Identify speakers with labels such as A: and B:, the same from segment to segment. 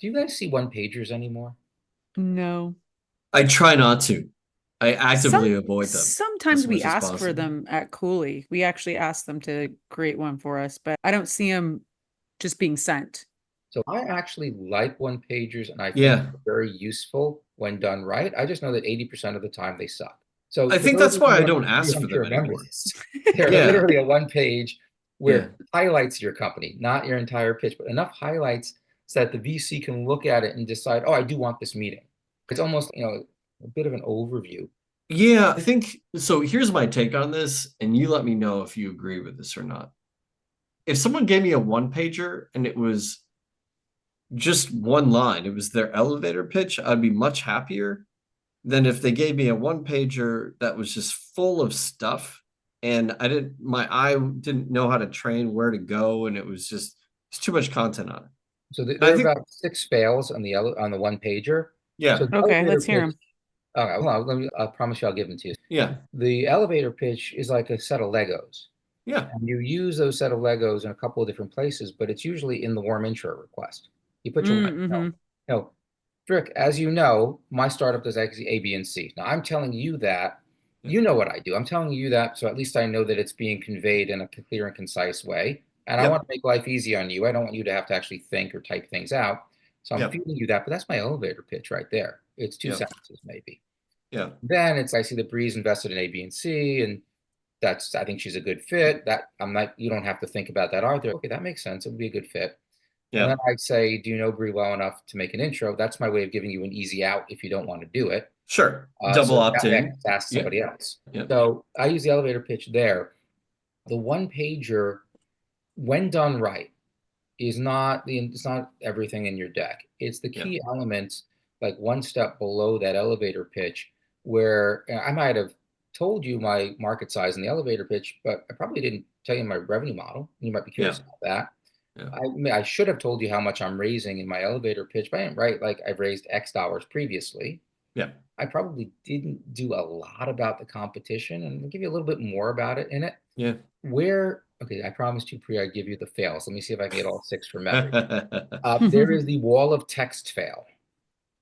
A: Do you guys see one pagers anymore?
B: No.
C: I try not to. I actively
B: Some
C: avoid them
B: sometimes
C: as
B: we
C: much as
B: ask for
C: possible.
B: them at Cooley. We actually ask them to create one for us, but I don't see them just being sent.
A: So I actually like one pagers and I think
C: Yeah.
A: they're very useful when done right. I just know that 80% of the time they suck. So
C: I
A: for
C: think
A: those
C: that's
A: of you
C: why
A: who
C: I
A: are
C: don't
A: you
C: ask
A: I'm
C: for
A: sure
C: them
A: remember
C: anymore.
A: this, they're
C: Yeah.
A: literally a one page
C: Yeah.
A: where highlights your company, not your entire pitch, but enough highlights so that the VC can look at it and decide, oh, I do want this meeting. It's almost, a bit of an overview.
C: Yeah, I think so. Here's my take on this, and you let me know if you agree with this or not. If someone gave me a one pager and it was just one line, it was their elevator pitch, I'd be much happier than if they gave me a one pager that was just full of stuff and my eye didn't know how to train where to go, and it's too much content on it.
A: So
C: And
A: there
C: I
A: are
C: think,
A: about six fails on the one pager. So
C: yeah,
A: the
B: Okay,
A: elevator
B: let's hear
A: pitch,
B: them.
A: okay, well, I promise you I'll give them to you.
C: yeah,
A: The elevator pitch is like a set of Legos.
C: yeah,
A: And you use those set of Legos in a couple of different places, but it's usually in the warm intro request. You put your,
B: Mm-hmm.
A: no, Frick, as you know, my startup does actually A, B, and C. Now I'm telling you that,
C: yeah,
A: you know what I do. I'm telling you that, so at least I know that it's being conveyed in a clear and concise way. And I want
C: yep,
A: to make life easy on you. I don't want you to have to actually think or type things out. So I'm
C: yep,
A: feeding you that, but that's my elevator pitch right there. It's two
C: yep,
A: sentences maybe.
C: yeah,
A: Then it's I see that Bree's invested in A, B, and C, and that's I think she's a good fit. That I'm not you don't have to think about that either. Okay, that makes sense. It would be a good fit. And then
C: yeah.
A: I'd say, do you know Bree well enough to make an intro? That's my way of giving you an easy out if you don't want to do it.
C: Sure.
A: So
C: Double
A: that way I can
C: opt-in.
A: just ask
C: Yeah,
A: somebody else.
C: yeah,
A: So I use the elevator pitch there. The one pager, when done right, is not the it's not everything in your deck. It's the
C: yeah,
A: key elements, like one step below that elevator pitch, where I might have told you my market size in the elevator pitch, but I probably didn't tell you my revenue model. You might be
C: yeah,
A: curious about that.
C: yeah,
A: I should have told you how much I'm raising in my elevator pitch, but I didn't write like I've raised X dollars previously.
C: yeah.
A: I probably didn't do a lot about the competition, and I'll give you a little bit more about it in it.
C: Yeah.
A: Okay, I promised you pre I'd give you the fails. Let me see if I can get all six from memory. There is the wall of text fail,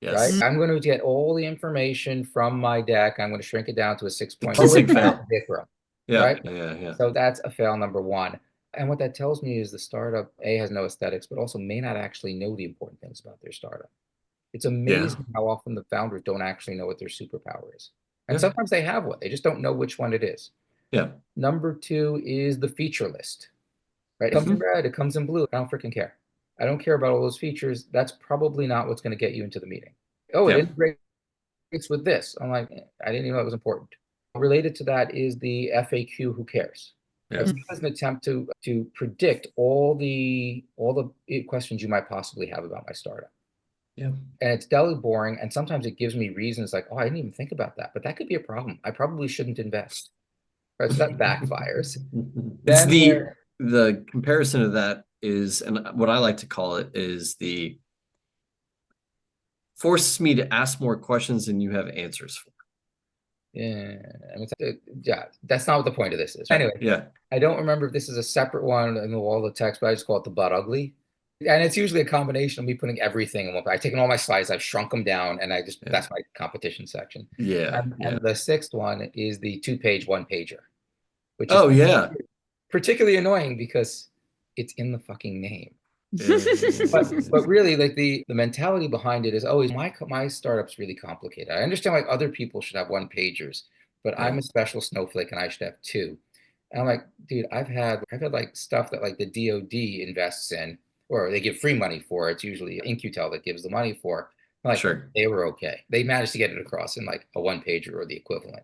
A: right?
C: Yes.
A: I'm going to get all the information from my deck. I'm going to shrink it down to a six
C: The
A: point. Oh, wait,
C: kissing
A: that's
C: fail.
A: Vikram,
C: Yeah,
A: right?
C: yeah, yeah,
A: So that's a fail number one. And what that tells me is the startup, A, has no aesthetics, but also may not actually know the important things about their startup. It's
C: yeah,
A: amazing how often the founders don't actually know what their superpower is. And
C: yeah,
A: sometimes they have one, they just don't know which one it is.
C: yeah.
A: Number two is the feature list, right? It comes in
C: Hmm.
A: red, it comes in blue. I don't freaking care. I don't care about all those features. That's probably not what's going to get you into the meeting. Oh, it
C: Yeah,
A: integrates with this. I'm like, I didn't even know it was important. Related to that is the FAQ. Who cares? Right?
C: yeah,
A: So as an attempt to predict all the questions you might possibly have about my startup.
C: yeah.
A: And it's deli boring, and sometimes it gives me reasons like, oh, I didn't even think about that, but that could be a problem. I probably shouldn't invest. Right? So that backfires.
C: It's
A: Then there,
C: the comparison of that is, and what I like to call it is the forces me to ask more questions than you have answers for.
A: yeah, I mean, yeah, that's not what the point of this is.
C: Yeah,
A: Anyway,
C: yeah,
A: I don't remember if this is a separate one in the wall of text, but I just call it the butt ugly. And it's usually a combination of me putting everything in one. I've taken all my slides, I've shrunk them down, and
C: yeah,
A: that's my competition section.
C: yeah,
A: And
C: yeah.
A: the sixth one is the two-page one pager, which is
C: Oh yeah.
A: particularly annoying because it's in the fucking name.
C: Yeah, yeah,
A: But really, like the mentality behind it is always my startup's really complicated. I understand like other people should have one pagers, but
C: yeah,
A: I'm a special snowflake and I should have two. And I'm like, dude, I've had like stuff that like the DoD invests in, or they give free money for. It's usually InQtel that gives the money for. I'm like,
C: sure.
A: they were okay. They managed to get it across in like a one pager or the equivalent.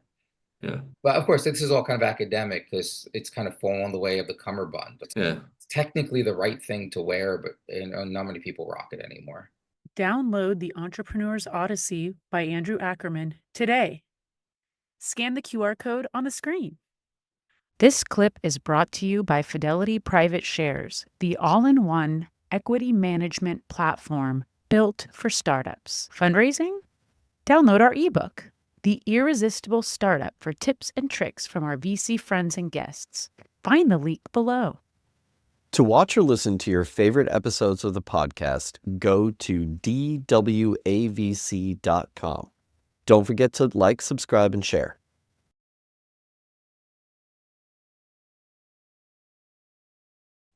C: Yeah,
A: But of course, this is all kind of academic because it's kind of fallen the way of the cummerbund. But
C: yeah.
A: it's technically the right thing to wear, but not many people rock it anymore.
B: Download The Entrepreneur's Odyssey by Andrew Ackerman today. Scan the QR code on the screen. This clip is brought to you by Fidelity Private Shares, the all-in-one equity management platform built for startups. Fundraising? Download our ebook, The Irresistible Startup, for tips and tricks from our VC friends and guests. Find the link below.
D: To watch or listen to your favorite episodes of the podcast, go to dwavc.com. Don't forget to like, subscribe, and share.